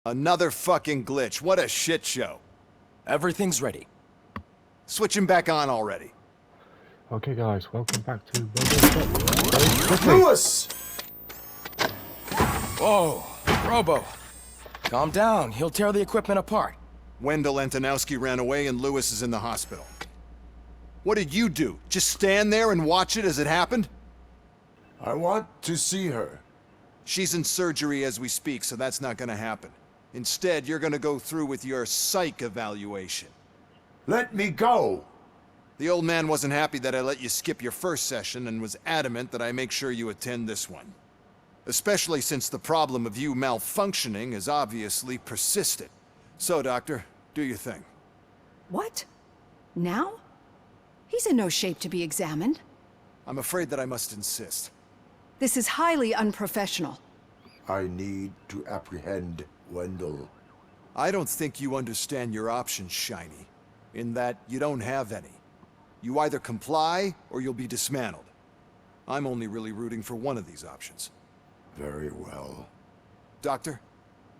Another fucking glitch. What a shit show. Everything's ready. Switch him back on already. Okay, guys, welcome back to Robocop Rogue City. Lewis! Whoa, Robo. Calm down. He'll tear the equipment apart. Wendell Antonowski ran away and Lewis is in the hospital. What did you do? Just stand there and watch it as it happened? I want to see her. She's in surgery as we speak, so that's not gonna happen. Instead, you're gonna go through with your psych evaluation. Let me go! The old man wasn't happy that I let you skip your first session and was adamant that I make sure you attend this one. Especially since the problem of you malfunctioning is obviously persistent. So, Doctor, do your thing. What? Now? He's in no shape to be examined. I'm afraid that I must insist. This is highly unprofessional. I need to apprehend Wendell. I don't think you understand your options, Shiny, in that you don't have any. You either comply or you'll be dismantled. I'm only really rooting for one of these options. Very well. Doctor?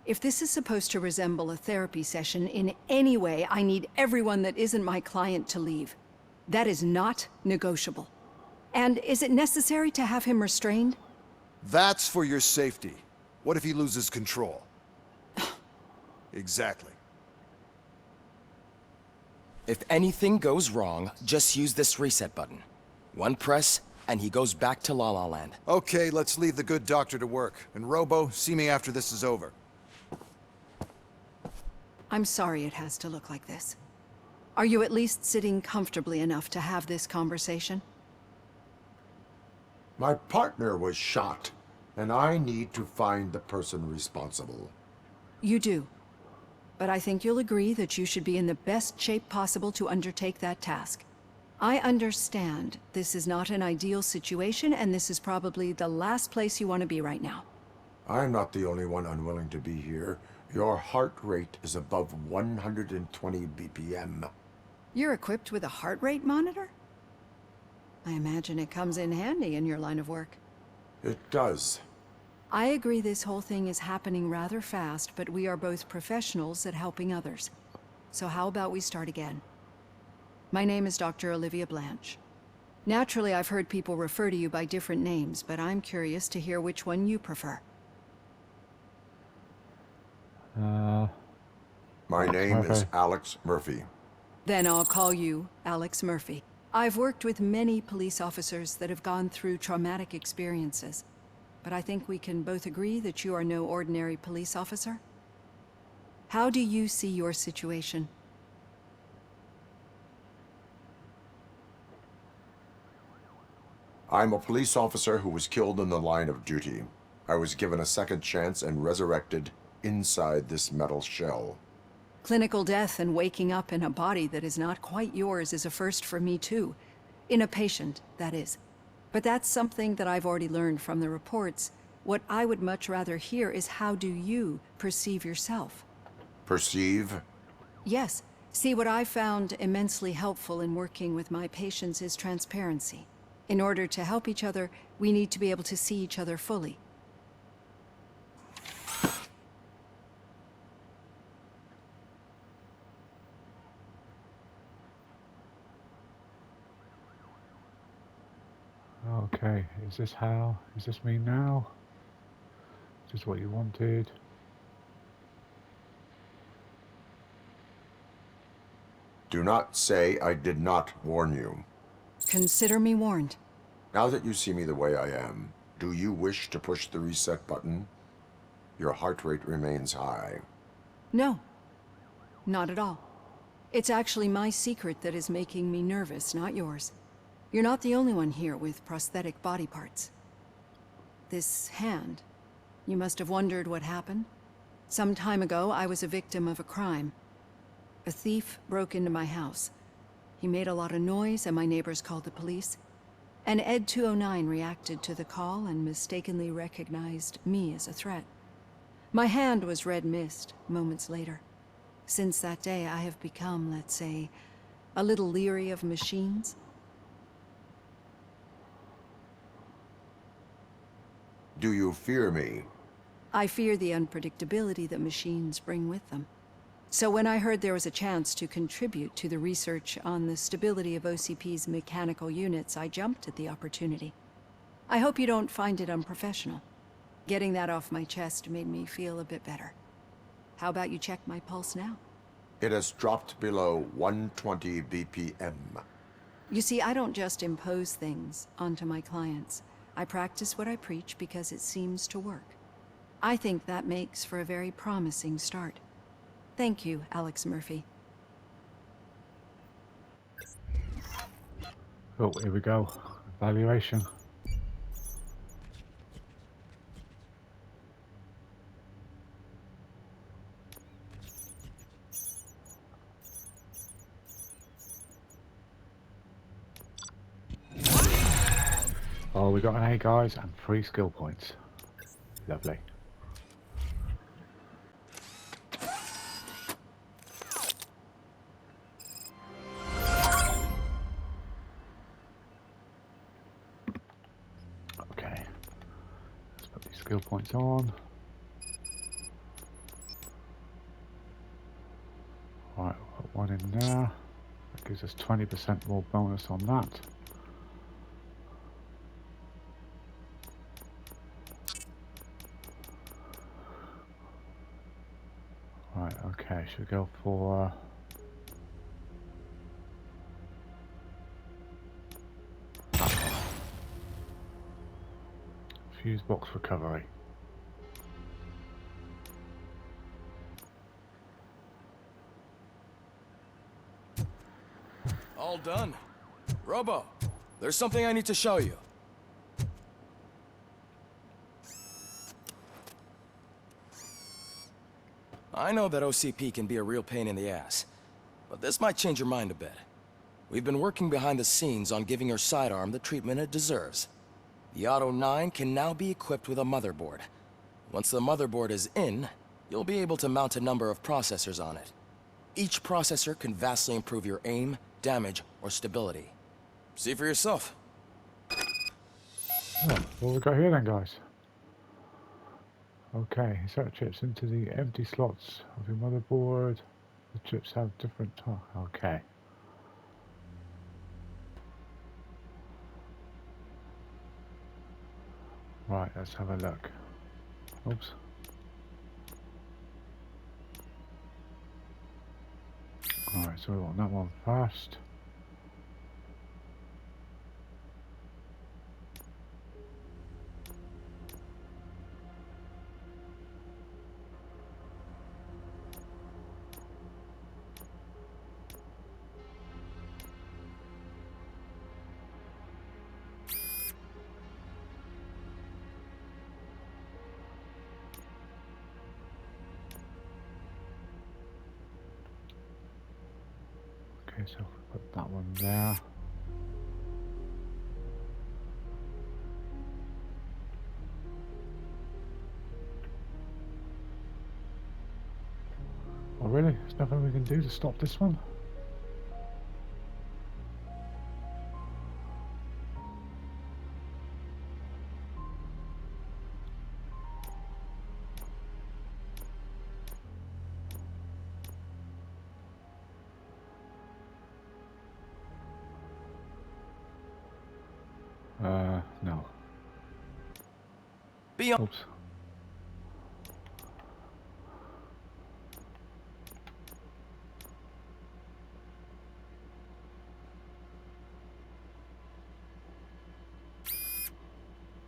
If this is supposed to resemble a therapy session in any way, I need everyone that isn't my client to leave. That is not negotiable. And is it necessary to have him restrained? That's for your safety. What if he loses control? Exactly. If anything goes wrong, just use this reset button. One press, and he goes back to La La Land. Okay, let's leave the good doctor to work. And Robo, see me after this is over. I'm sorry it has to look like this. Are you at least sitting comfortably enough to have this conversation? My partner was shot, and I need to find the person responsible. You do. But I think you'll agree that you should be in the best shape possible to undertake that task. I understand this is not an ideal situation, and this is probably the last place you want to be right now. I'm not the only one unwilling to be here. Your heart rate is above 120 BPM. You're equipped with a heart rate monitor? I imagine it comes in handy in your line of work. It does. I agree this whole thing is happening rather fast, but we are both professionals at helping others. So how about we start again? My name is Dr. Olivia Blanche. Naturally, I've heard people refer to you by different names, but I'm curious to hear which one you prefer. My name is Alex Murphy. Then I'll call you Alex Murphy. I've worked with many police officers that have gone through traumatic experiences, but I think we can both agree that you are no ordinary police officer. How do you see your situation? I'm a police officer who was killed in the line of duty. I was given a second chance and resurrected inside this metal shell. Clinical death and waking up in a body that is not quite yours is a first for me too. In a patient, that is. But that's something that I've already learned from the reports. What I would much rather hear is how do you perceive yourself? Perceive? Yes. See, what I found immensely helpful in working with my patients is transparency. In order to help each other, we need to be able to see each other fully. Okay, is this how? Is this me now? Is this what you wanted? Do not say I did not warn you. Consider me warned. Now that you see me the way I am, do you wish to push the reset button? Your heart rate remains high. No, not at all. It's actually my secret that is making me nervous, not yours. You're not the only one here with prosthetic body parts. This hand, you must have wondered what happened. Some time ago, I was a victim of a crime. A thief broke into my house. He made a lot of noise and my neighbors called the police. And Ed 209 reacted to the call and mistakenly recognized me as a threat. My hand was red mist moments later. Since that day, I have become, let's say, a little leery of machines. Do you fear me? I fear the unpredictability that machines bring with them. So when I heard there was a chance to contribute to the research on the stability of OCP's mechanical units, I jumped at the opportunity. I hope you don't find it unprofessional. Getting that off my chest made me feel a bit better. How about you check my pulse now? It has dropped below 120 BPM. You see, I don't just impose things onto my clients. I practice what I preach because it seems to work. I think that makes for a very promising start. Thank you, ALEXMURPHY. Oh, here we go. Evaluation. Oh, we got an A, guys, and 3 skill points. Lovely. Okay. Let's put these skill points on. Right, we'll put one in there. That gives us 20% more bonus on that. Right, okay, should we go for fuse box recovery? All done. Robo, there's something I need to show you. I know that OCP can be a real pain in the ass, but this might change your mind a bit. We've been working behind the scenes on giving your sidearm the treatment it deserves. The Auto 9 can now be equipped with a motherboard. Once the motherboard is in, you'll be able to mount a number of processors on it. Each processor can vastly improve your aim, damage, or stability. See for yourself. Oh, what we got here then, guys? Okay, insert chips into the empty slots of your motherboard. The chips have different okay. Right, let's have a look. Oops. Alright, so we want that one first. Okay, so if we put that one there. Oh really? There's nothing we can do to stop this one? No. Beyond. Oops.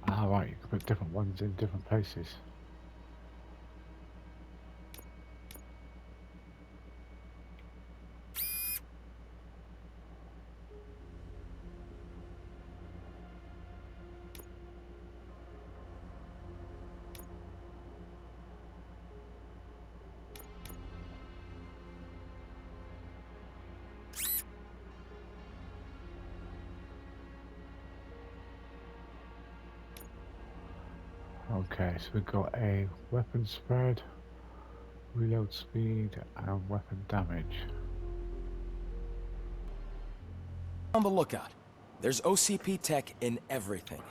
Ah, right, you can put different ones in different places. Okay, so we've got a weapon spread, reload speed, and weapon damage. On the lookout. There's OCP tech in everything.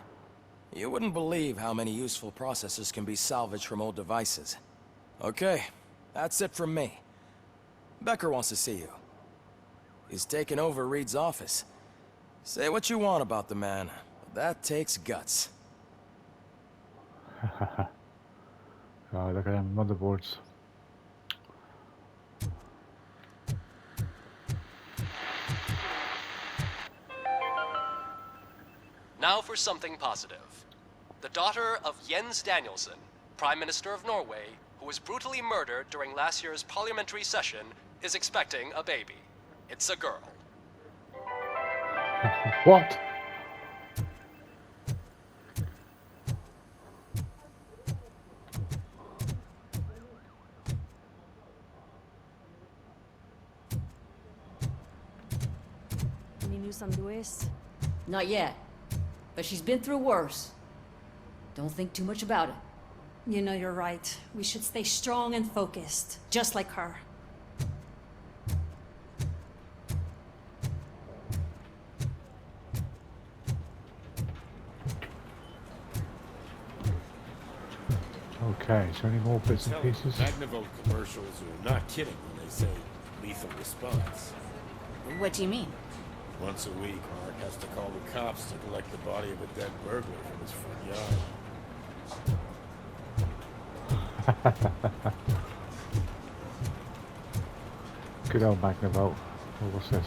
You wouldn't believe how many useful processors can be salvaged from old devices. Okay, that's it from me. Becker wants to see you. He's taken over Reed's office. Say what you want about the man, but that takes guts. Oh, look at them motherboards. Now for something positive. The daughter of Jens Danielson, Prime Minister of Norway, who was brutally murdered during last year's parliamentary session, is expecting a baby. It's a girl. What? Any news on Luis? Not yet. But she's been through worse. Don't think too much about it. You know you're right. We should stay strong and focused, just like her. Okay, so any more bits and pieces? Magnavolt commercials are not kidding when they say lethal response. What do you mean? Once a week, Mark has to call the cops to collect the body of a dead burglar from his front yard. Good old Magnavolt. Oh, what's this?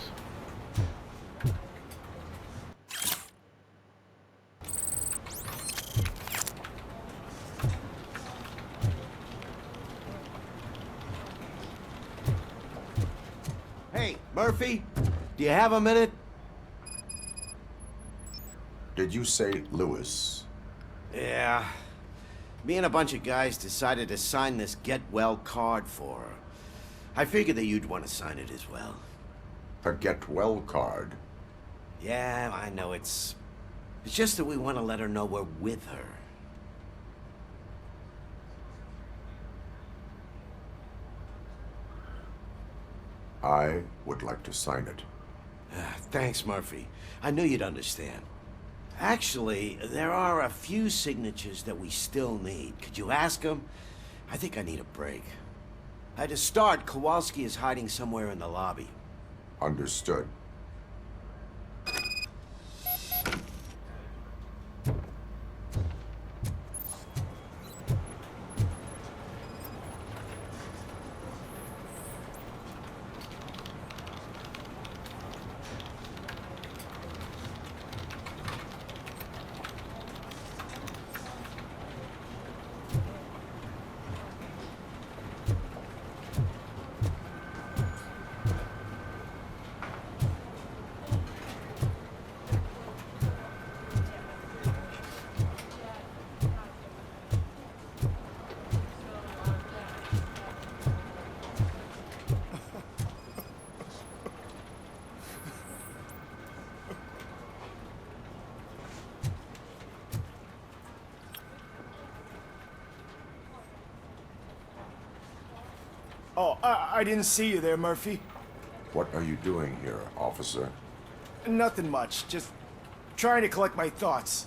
Hey, Murphy, do you have a minute? Did you say Lewis? Yeah. Me and a bunch of guys decided to sign this get well card for her. I figured that you'd want to sign it as well. A get well card? Yeah, I know it's just that we want to let her know we're with her. I would like to sign it. Thanks, Murphy. I knew you'd understand. Actually, there are a few signatures that we still need. Could you ask them? I think I need a break. To start, Kowalski is hiding somewhere in the lobby. Understood. Oh, I didn't see you there, Murphy. What are you doing here, officer? Nothing much, just trying to collect my thoughts.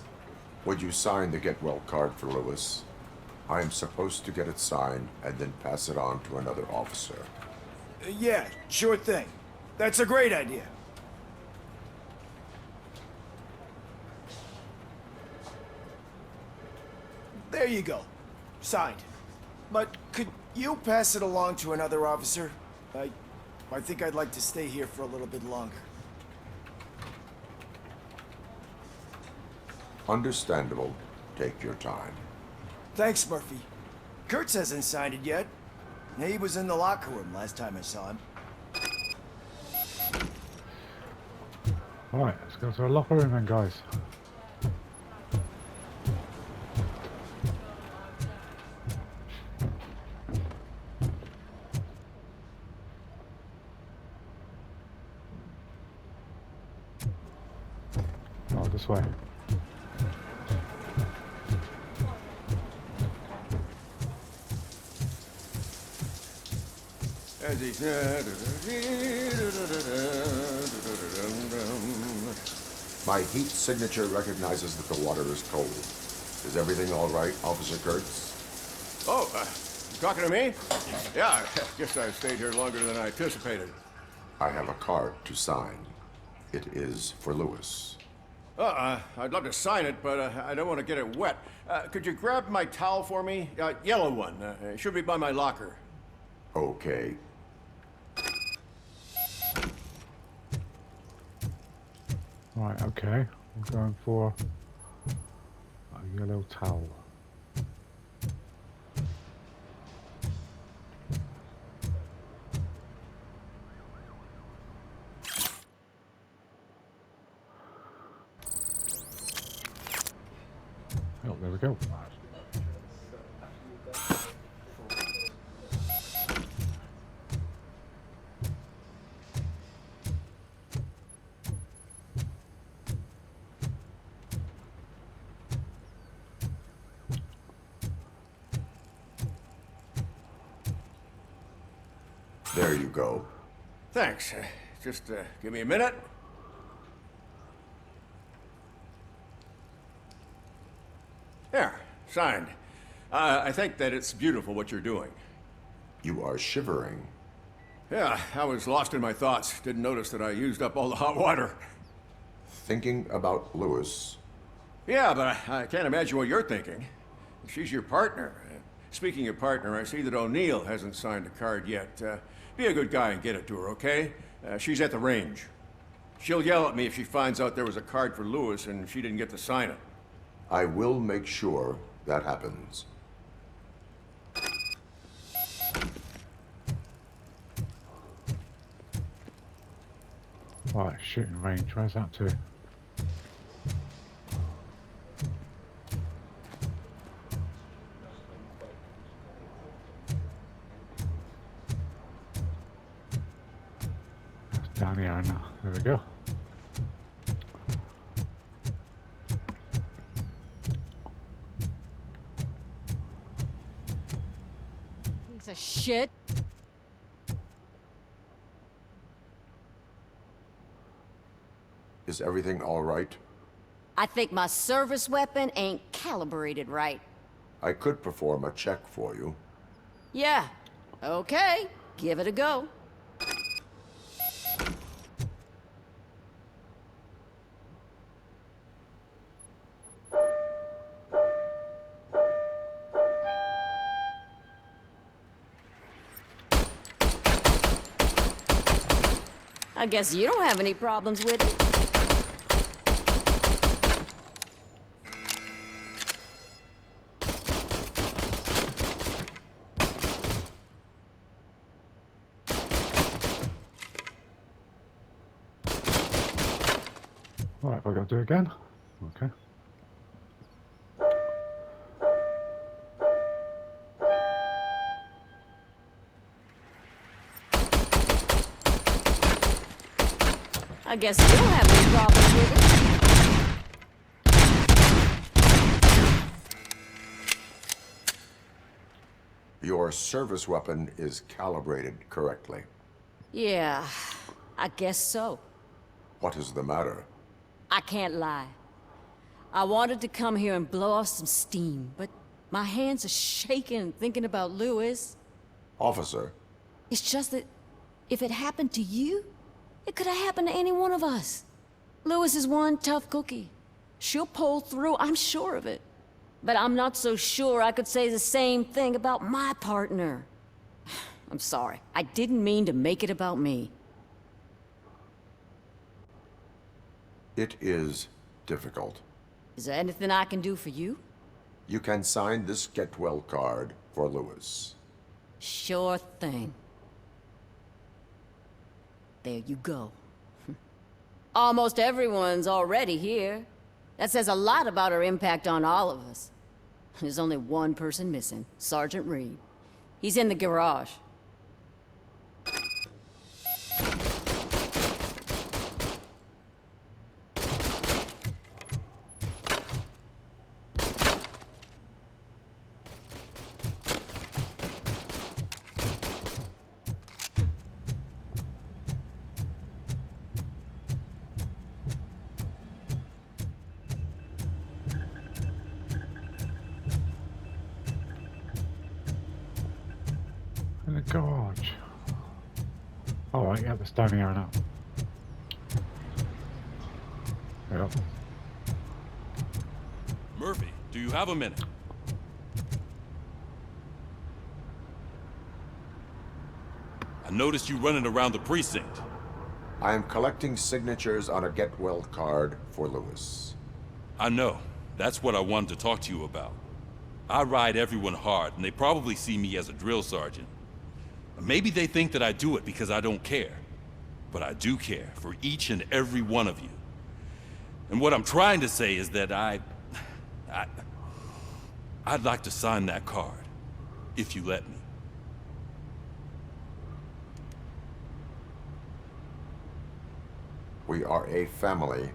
Would you sign the get well card for Lewis? I am supposed to get it signed and then pass it on to another officer. Yeah, sure thing. That's a great idea. There you go. Signed. But could you pass it along to another officer? I think I'd like to stay here for a little bit longer. Understandable. Take your time. Thanks, Murphy. Kurtz hasn't signed it yet. He was in the locker room last time I saw him. Alright, let's go to the locker room then, guys. Oh, this way. My heat signature recognizes that the water is cold. Is everything all right, Officer Kurtz? Oh, you talking to me? Yeah, guess I stayed here longer than I anticipated. I have a card to sign. It is for Lewis. I'd love to sign it, but I don't want to get it wet. Could you grab my towel for me? Yellow one. It should be by my locker. Okay. Right, okay. I'm going for a yellow towel. Oh, there we go. There you go. Thanks. Just give me a minute. There, signed. I think that it's beautiful what you're doing. You are shivering. Yeah, I was lost in my thoughts. Didn't notice that I used up all the hot water. Thinking about Lewis. Yeah, but I can't imagine what you're thinking. She's your partner. Speaking of partner, I see that O'Neill hasn't signed a card yet. Be a good guy and get it to her, okay? She's at the range. She'll yell at me if she finds out there was a card for Lewis and she didn't get to sign it. I will make sure that happens. Right, shooting range. Where's that to? That's down here now. There we go. Piece of shit. Is everything all right? I think my service weapon ain't calibrated right. I could perform a check for you. Yeah. Okay. Give it a go. I guess you don't have any problems with it. Right, have I got to do it again? Okay. I guess you don't have any problems with it. Your service weapon is calibrated correctly. Yeah, I guess so. What is the matter? I can't lie. I wanted to come here and blow off some steam, but my hands are shaking thinking about Lewis. Officer. It's just that if it happened to you, it could have happened to any one of us. Lewis is one tough cookie. She'll pull through, I'm sure of it. But I'm not so sure I could say the same thing about my partner. I'm sorry. I didn't mean to make it about me. It is difficult. Is there anything I can do for you? You can sign this get well card for Lewis. Sure thing. There you go. Almost everyone's already here. That says a lot about her impact on all of us. There's only one person missing, Sergeant Reed. He's in the garage. the garage. Oh, right, yeah, they're standing here now. Yep. Murphy, do you have a minute? I noticed you running around the precinct. I am collecting signatures on a get well card for Lewis. I know. That's what I wanted to talk to you about. I ride everyone hard, and they probably see me as a drill sergeant. Maybe they think that I do it because I don't care. But I do care for each and every one of you. And what I'm trying to say is that I'd like to sign that card, if you let me. We are a family.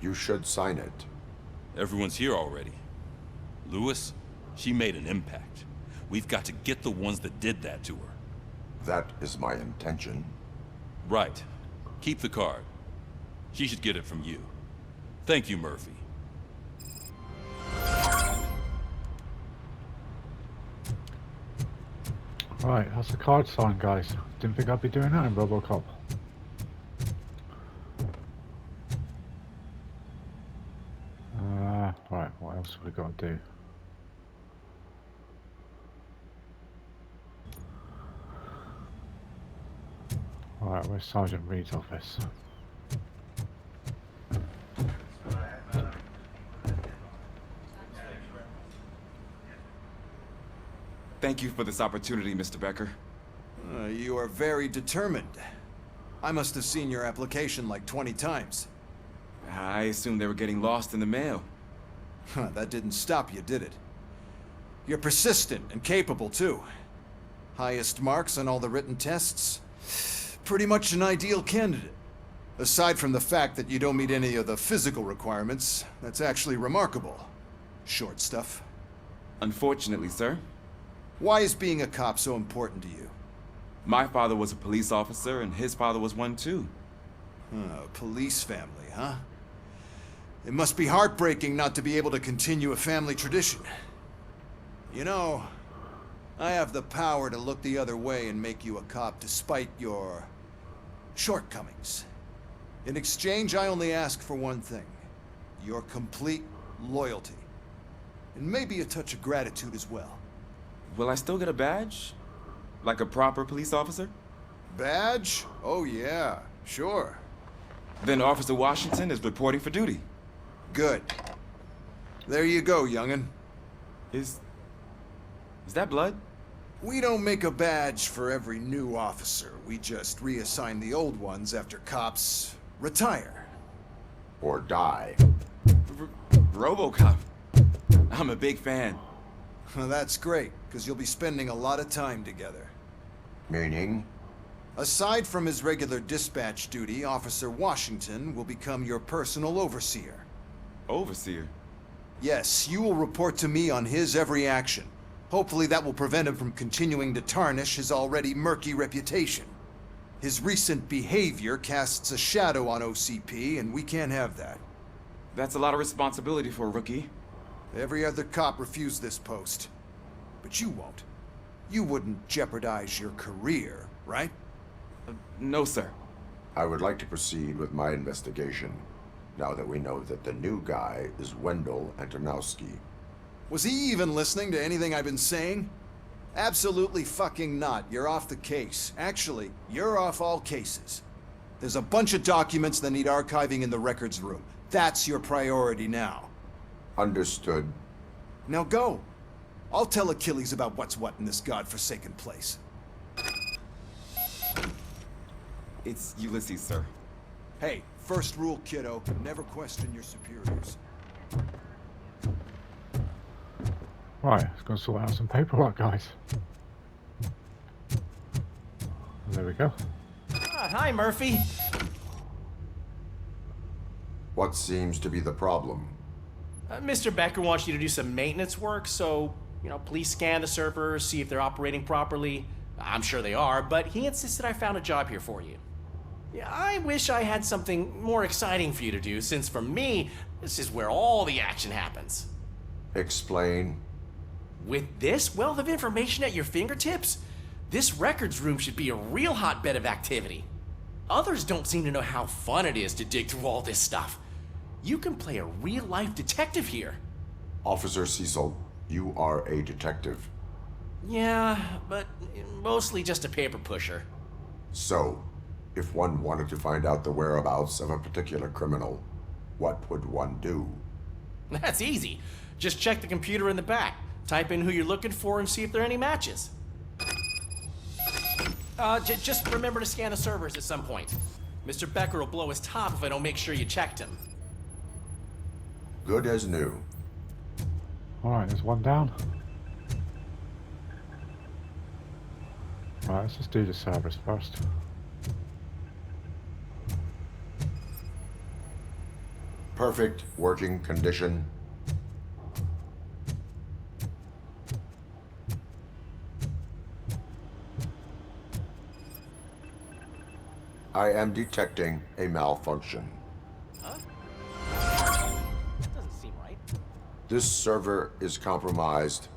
You should sign it. Everyone's here already. Lewis, she made an impact. We've got to get the ones that did that to her. That is my intention. Right. Keep the card. She should get it from you. Thank you, Murphy. Right, that's the card sign, guys. Didn't think I'd be doing that in Robocop. Right, what else have we got to do? Alright, where's Sergeant Reed's office? Thank you for this opportunity, Mr. Becker. You are very determined. I must have seen your application like 20 times. I assumed they were getting lost in the mail. That didn't stop you, did it? You're persistent and capable, too. Highest marks on all the written tests. Pretty much an ideal candidate. Aside from the fact that you don't meet any of the physical requirements, that's actually remarkable. Short stuff. Unfortunately, sir. Why is being a cop so important to you? My father was a police officer, and his father was one, too. Police family, huh? It must be heartbreaking not to be able to continue a family tradition. You know, I have the power to look the other way and make you a cop despite your shortcomings. In exchange, I only ask for one thing. Your complete loyalty. And maybe a touch of gratitude as well. Will I still get a badge? Like a proper police officer? Badge? Oh yeah, sure. Then Officer Washington is reporting for duty. Good. There you go, young'un. Is that blood? We don't make a badge for every new officer. We just reassign the old ones after cops retire. Or die. Robocop. I'm a big fan. That's great, because you'll be spending a lot of time together. Meaning? Aside from his regular dispatch duty, Officer Washington will become your personal overseer. Overseer? Yes, you will report to me on his every action. Hopefully that will prevent him from continuing to tarnish his already murky reputation. His recent behavior casts a shadow on OCP, and we can't have that. That's a lot of responsibility for a rookie. Every other cop refused this post. But you won't. You wouldn't jeopardize your career, right? No, sir. I would like to proceed with my investigation, now that we know that the new guy is Wendell Antonowski. Was he even listening to anything I've been saying? Absolutely fucking not. You're off the case. Actually, you're off all cases. There's a bunch of documents that need archiving in the records room. That's your priority now. Understood. Now go. I'll tell Achilles about what's what in this godforsaken place. It's Ulysses, sir. Hey, first rule, kiddo. Never question your superiors. Right, let's go sort out some paperwork, guys. There we go. Hi, Murphy. What seems to be the problem? Mr. Becker wants you to do some maintenance work, so, please scan the servers, see if they're operating properly. I'm sure they are, but he insisted I found a job here for you. Yeah, I wish I had something more exciting for you to do, since for me, this is where all the action happens. Explain. With this wealth of information at your fingertips, This records room should be a real hotbed of activity. Others don't seem to know how fun it is to dig through all this stuff. You can play a real-life detective here. Officer Cecil, you are a detective. Yeah, but mostly just a paper pusher. So, if one wanted to find out the whereabouts of a particular criminal, what would one do? That's easy. Just check the computer in the back, type in who you're looking for, and see if there are any matches. Just remember to scan the servers at some point. Mr. Becker will blow his top if I don't make sure you checked him. Good as new. Alright, there's one down. Right, let's just do the servers first. Perfect working condition. I am detecting a malfunction. Huh? Doesn't seem right. This server is compromised.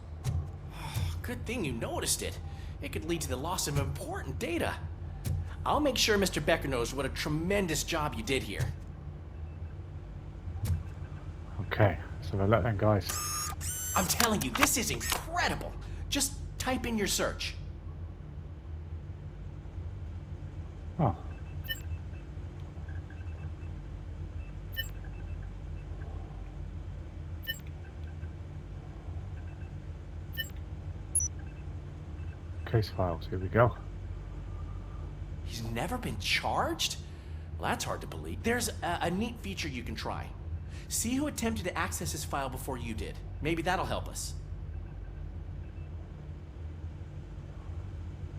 Good thing you noticed it. It could lead to the loss of important data. I'll make sure Mr. Becker knows what a tremendous job you did here. Okay, so we'll let them guys. I'm telling you, this is incredible. Just type in your search. Oh. Case files, here we go. He's never been charged? Well, that's hard to believe. There's a neat feature you can try. See who attempted to access his file before you did. Maybe that'll help us.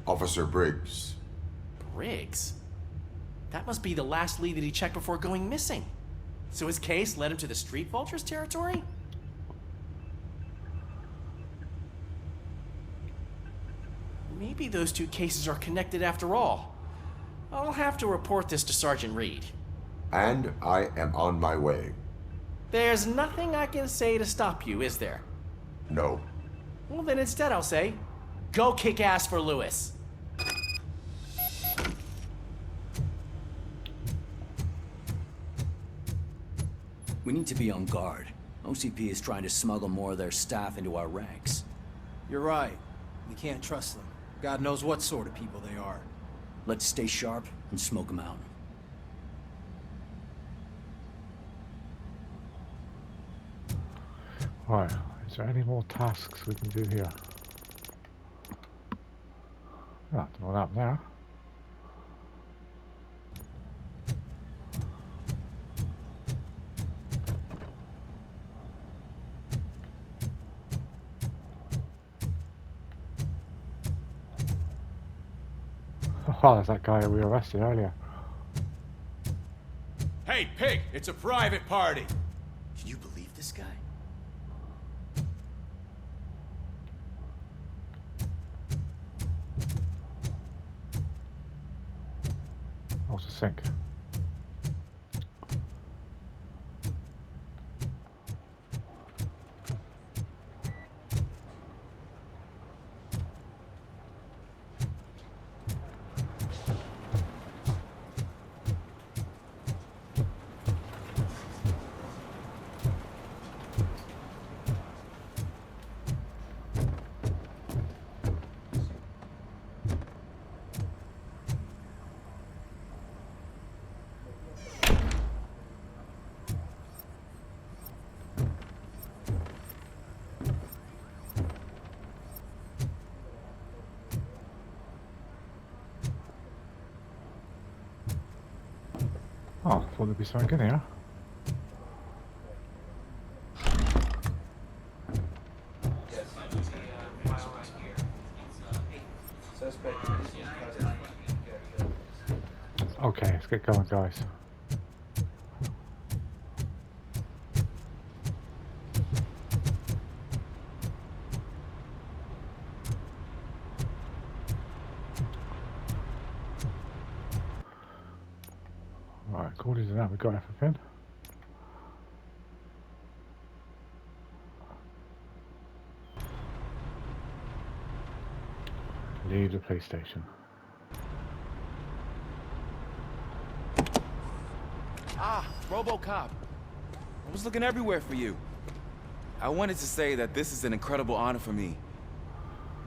Officer Briggs. Briggs? That must be the last lead that he checked before going missing. So his case led him to the Street Vultures territory? Maybe those two cases are connected after all. I'll have to report this to Sergeant Reed. And I am on my way. There's nothing I can say to stop you, is there? No. Well, then instead I'll say, go kick ass for Lewis. We need to be on guard. OCP is trying to smuggle more of their staff into our ranks. You're right. We can't trust them. God knows what sort of people they are. Let's stay sharp and smoke them out. Right, is there any more tasks we can do here? Oh, don't know what happened there. Oh, there's that guy we arrested earlier. Hey, pig! It's a private party! Can you believe this guy? Oh, it's a sink. Oh, I thought there'd be something in here. Okay, let's get going, guys. Right, according to that, we've got everything. Leave the police station. Ah, Robocop. I was looking everywhere for you. I wanted to say that this is an incredible honor for me.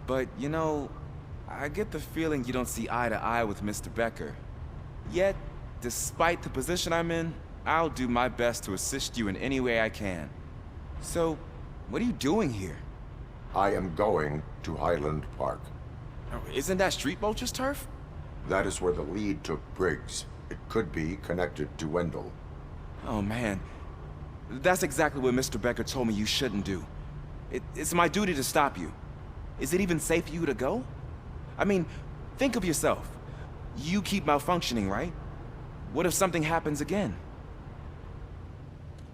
But, you know, I get the feeling you don't see eye to eye with Mr. Becker. Yet, despite the position I'm in, I'll do my best to assist you in any way I can. So, what are you doing here? I am going to Highland Park. Isn't that Street Vulture's turf? That is where the lead took Briggs. It could be connected to Wendell. Oh, man. That's exactly what Mr. Becker told me you shouldn't do. It's my duty to stop you. Is it even safe for you to go? I mean, think of yourself. You keep malfunctioning, right? What if something happens again?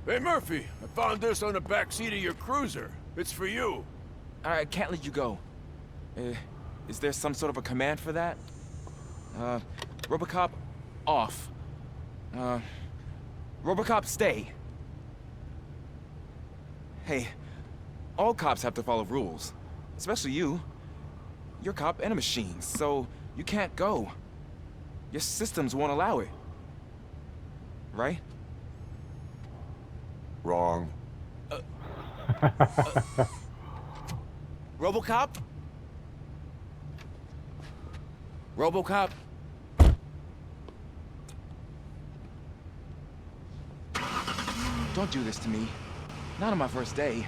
Hey, Murphy, I found this on the back seat of your cruiser. It's for you. I can't let you go. Is there some sort of a command for that? Robocop, off. Robocop, stay. Hey, all cops have to follow rules. Especially you. You're a cop and a machine, so you can't go. Your systems won't allow it. Right? Wrong. Robocop? Robocop? Don't do this to me. Not on my first day.